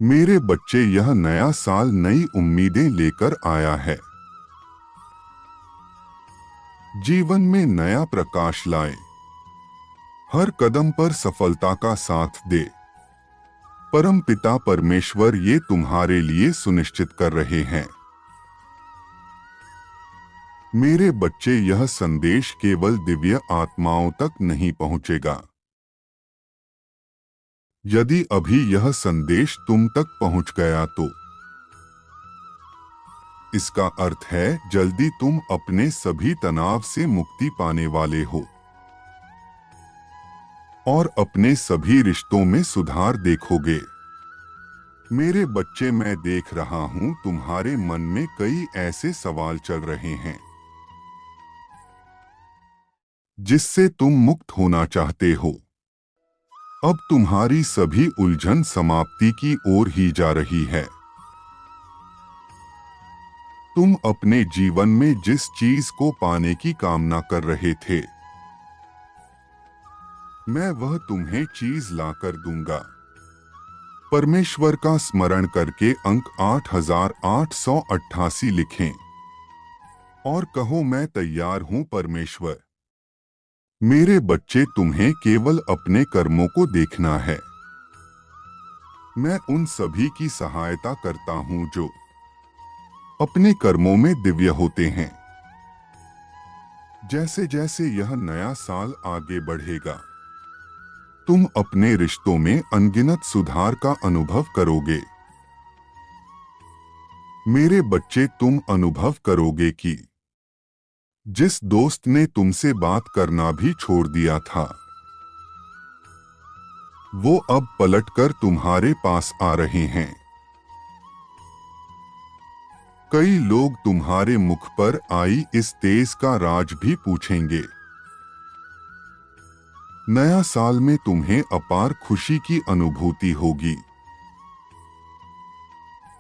मेरे बच्चे, यह नया साल नई उम्मीदें लेकर आया है। जीवन में नया प्रकाश लाए। हर कदम पर सफलता का साथ दे। परम पिता परमेश्वर ये तुम्हारे लिए सुनिश्चित कर रहे हैं। मेरे बच्चे, यह संदेश केवल दिव्य आत्माओं तक नहीं पहुंचेगा। यदि अभी यह संदेश तुम तक पहुंच गया तो इसका अर्थ है जल्दी तुम अपने सभी तनाव से मुक्ति पाने वाले हो और अपने सभी रिश्तों में सुधार देखोगे। मेरे बच्चे, मैं देख रहा हूं तुम्हारे मन में कई ऐसे सवाल चल रहे हैं जिससे तुम मुक्त होना चाहते हो। अब तुम्हारी सभी उलझन समाप्ति की ओर ही जा रही है। तुम अपने जीवन में जिस चीज को पाने की कामना कर रहे थे, मैं वह तुम्हें चीज लाकर दूंगा। परमेश्वर का स्मरण करके अंक 8888 लिखें और कहो, मैं तैयार हूं परमेश्वर। मेरे बच्चे, तुम्हें केवल अपने कर्मों को देखना है। मैं उन सभी की सहायता करता हूं जो अपने कर्मों में दिव्य होते हैं। जैसे जैसे यह नया साल आगे बढ़ेगा, तुम अपने रिश्तों में अनगिनत सुधार का अनुभव करोगे। मेरे बच्चे, तुम अनुभव करोगे कि जिस दोस्त ने तुमसे बात करना भी छोड़ दिया था, वो अब पलटकर तुम्हारे पास आ रहे हैं। कई लोग तुम्हारे मुख पर आई इस तेज का राज भी पूछेंगे। नया साल में तुम्हें अपार खुशी की अनुभूति होगी।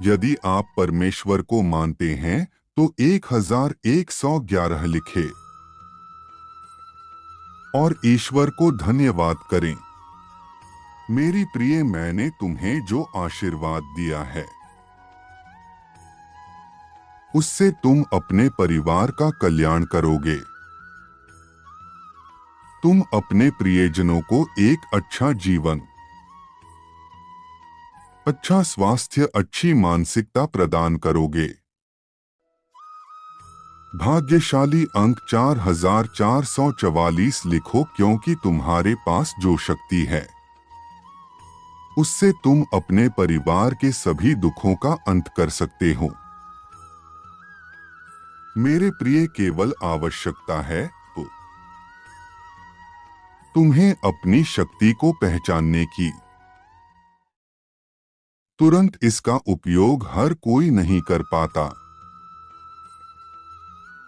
यदि आप परमेश्वर को मानते हैं तो 1111 लिखे और ईश्वर को धन्यवाद करें। मेरी प्रिय, मैंने तुम्हें जो आशीर्वाद दिया है उससे तुम अपने परिवार का कल्याण करोगे। तुम अपने प्रियजनों को एक अच्छा जीवन, अच्छा स्वास्थ्य, अच्छी मानसिकता प्रदान करोगे। भाग्यशाली अंक 4444 लिखो, क्योंकि तुम्हारे पास जो शक्ति है उससे तुम अपने परिवार के सभी दुखों का अंत कर सकते हो। मेरे प्रिय, केवल आवश्यकता है तो तुम्हें अपनी शक्ति को पहचानने की। तुरंत इसका उपयोग हर कोई नहीं कर पाता,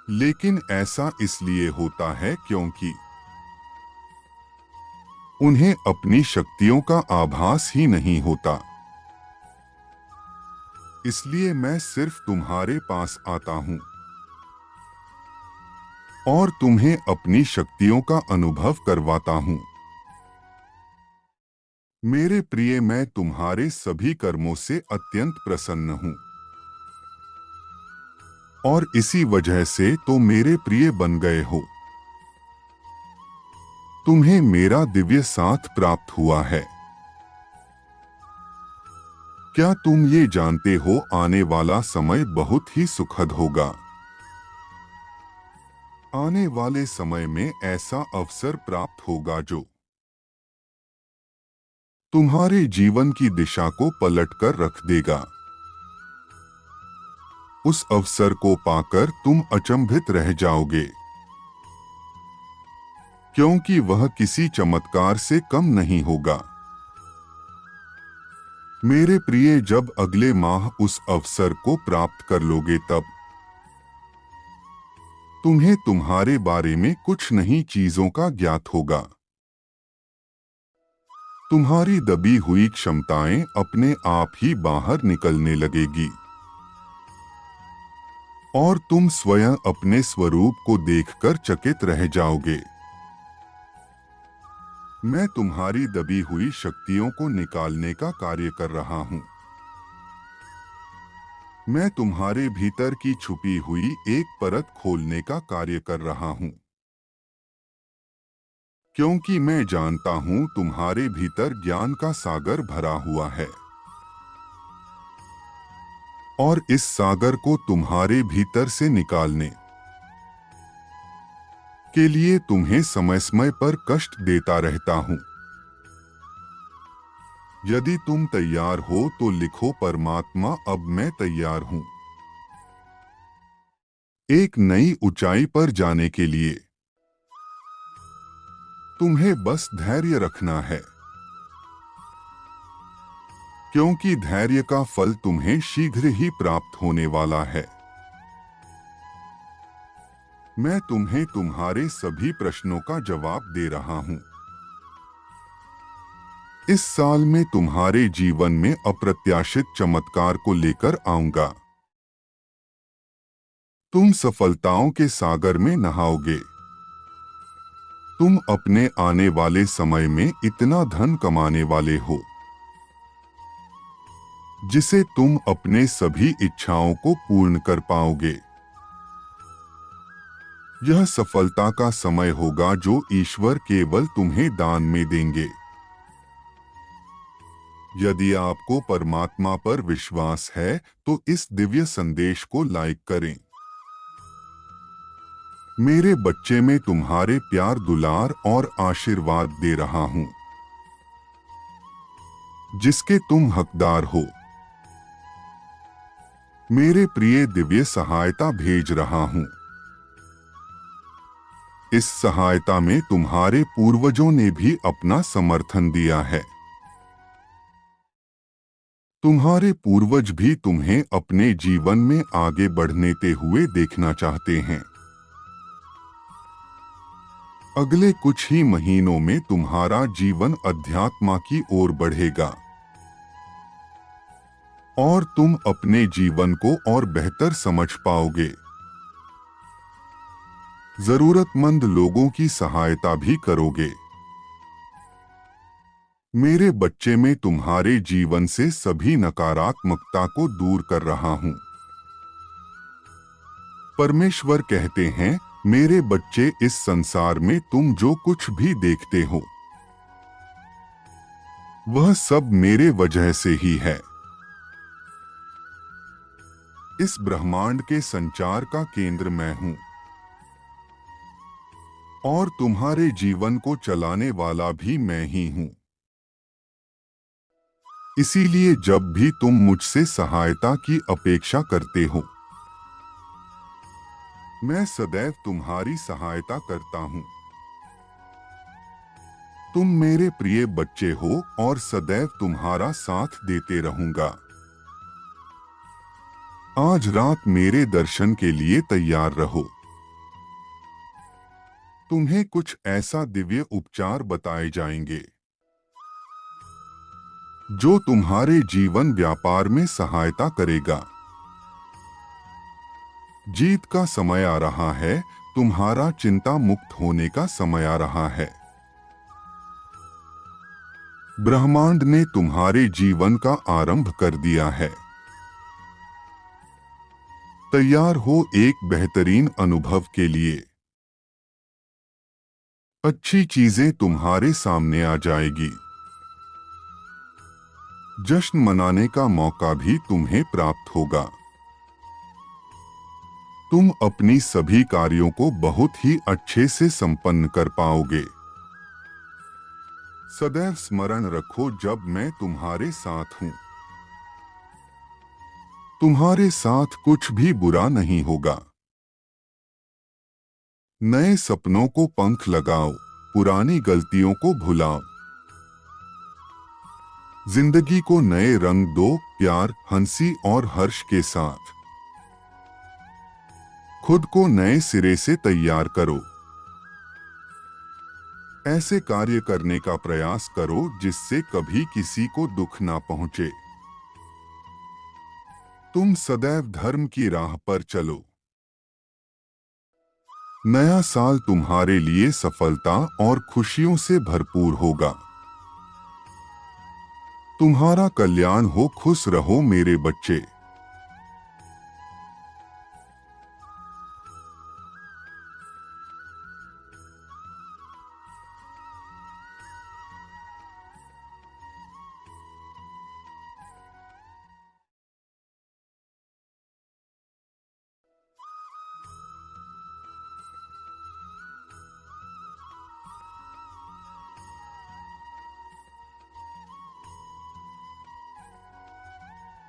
लेकिन ऐसा इसलिए होता है क्योंकि उन्हें अपनी शक्तियों का आभास ही नहीं होता। इसलिए मैं सिर्फ तुम्हारे पास आता हूं और तुम्हें अपनी शक्तियों का अनुभव करवाता हूं। मेरे प्रिय, मैं तुम्हारे सभी कर्मों से अत्यंत प्रसन्न हूं और इसी वजह से तो मेरे प्रिय बन गए हो। तुम्हें मेरा दिव्य साथ प्राप्त हुआ है। क्या तुम ये जानते हो, आने वाला समय बहुत ही सुखद होगा। आने वाले समय में ऐसा अवसर प्राप्त होगा जो तुम्हारे जीवन की दिशा को पलटकर रख देगा। उस अवसर को पाकर तुम अचंभित रह जाओगे, क्योंकि वह किसी चमत्कार से कम नहीं होगा। मेरे प्रिय, जब अगले माह उस अवसर को प्राप्त कर लोगे, तब तुम्हें तुम्हारे बारे में कुछ नई चीजों का ज्ञात होगा। तुम्हारी दबी हुई क्षमताएं अपने आप ही बाहर निकलने लगेगी और तुम स्वयं अपने स्वरूप को देखकर चकित रह जाओगे। मैं तुम्हारी दबी हुई शक्तियों को निकालने का कार्य कर रहा हूं। मैं तुम्हारे भीतर की छुपी हुई एक परत खोलने का कार्य कर रहा हूं, क्योंकि मैं जानता हूं तुम्हारे भीतर ज्ञान का सागर भरा हुआ है और इस सागर को तुम्हारे भीतर से निकालने के लिए तुम्हें समय समय पर कष्ट देता रहता हूं। यदि तुम तैयार हो तो लिखो, परमात्मा, अब मैं तैयार हूं एक नई ऊंचाई पर जाने के लिए। तुम्हें बस धैर्य रखना है, क्योंकि धैर्य का फल तुम्हें शीघ्र ही प्राप्त होने वाला है। मैं तुम्हें तुम्हारे सभी प्रश्नों का जवाब दे रहा हूं। इस साल में तुम्हारे जीवन में अप्रत्याशित चमत्कार को लेकर आऊंगा। तुम सफलताओं के सागर में नहाओगे। तुम अपने आने वाले समय में इतना धन कमाने वाले हो जिसे तुम अपने सभी इच्छाओं को पूर्ण कर पाओगे। यह सफलता का समय होगा जो ईश्वर केवल तुम्हें दान में देंगे। यदि आपको परमात्मा पर विश्वास है तो इस दिव्य संदेश को लाइक करें। मेरे बच्चे, मैं तुम्हारे प्यार, दुलार और आशीर्वाद दे रहा हूं जिसके तुम हकदार हो। मेरे प्रिय, दिव्य सहायता भेज रहा हूं। इस सहायता में तुम्हारे पूर्वजों ने भी अपना समर्थन दिया है। तुम्हारे पूर्वज भी तुम्हें अपने जीवन में आगे बढ़ते हुए देखना चाहते हैं। अगले कुछ ही महीनों में तुम्हारा जीवन अध्यात्म की ओर बढ़ेगा और तुम अपने जीवन को और बेहतर समझ पाओगे। जरूरतमंद लोगों की सहायता भी करोगे। मेरे बच्चे, में तुम्हारे जीवन से सभी नकारात्मकता को दूर कर रहा हूं। परमेश्वर कहते हैं, मेरे बच्चे, इस संसार में तुम जो कुछ भी देखते हो वह सब मेरे वजह से ही है। इस ब्रह्मांड के संचार का केंद्र मैं हूं और तुम्हारे जीवन को चलाने वाला भी मैं ही हूं। इसीलिए जब भी तुम मुझसे सहायता की अपेक्षा करते हो, मैं सदैव तुम्हारी सहायता करता हूं। तुम मेरे प्रिय बच्चे हो और सदैव तुम्हारा साथ देते रहूंगा। आज रात मेरे दर्शन के लिए तैयार रहो। तुम्हें कुछ ऐसा दिव्य उपचार बताए जाएंगे जो तुम्हारे जीवन व्यापार में सहायता करेगा। जीत का समय आ रहा है। तुम्हारा चिंता मुक्त होने का समय आ रहा है। ब्रह्मांड ने तुम्हारे जीवन का आरंभ कर दिया है। तैयार हो एक बेहतरीन अनुभव के लिए। अच्छी चीजें तुम्हारे सामने आ जाएगी। जश्न मनाने का मौका भी तुम्हें प्राप्त होगा। तुम अपनी सभी कार्यों को बहुत ही अच्छे से संपन्न कर पाओगे। सदैव स्मरण रखो, जब मैं तुम्हारे साथ हूं, तुम्हारे साथ कुछ भी बुरा नहीं होगा। नए सपनों को पंख लगाओ, पुरानी गलतियों को भुलाओ। जिंदगी को नए रंग दो, प्यार, हंसी और हर्ष के साथ। खुद को नए सिरे से तैयार करो। ऐसे कार्य करने का प्रयास करो जिससे कभी किसी को दुख ना पहुंचे। तुम सदैव धर्म की राह पर चलो। नया साल तुम्हारे लिए सफलता और खुशियों से भरपूर होगा। तुम्हारा कल्याण हो। खुश रहो मेरे बच्चे।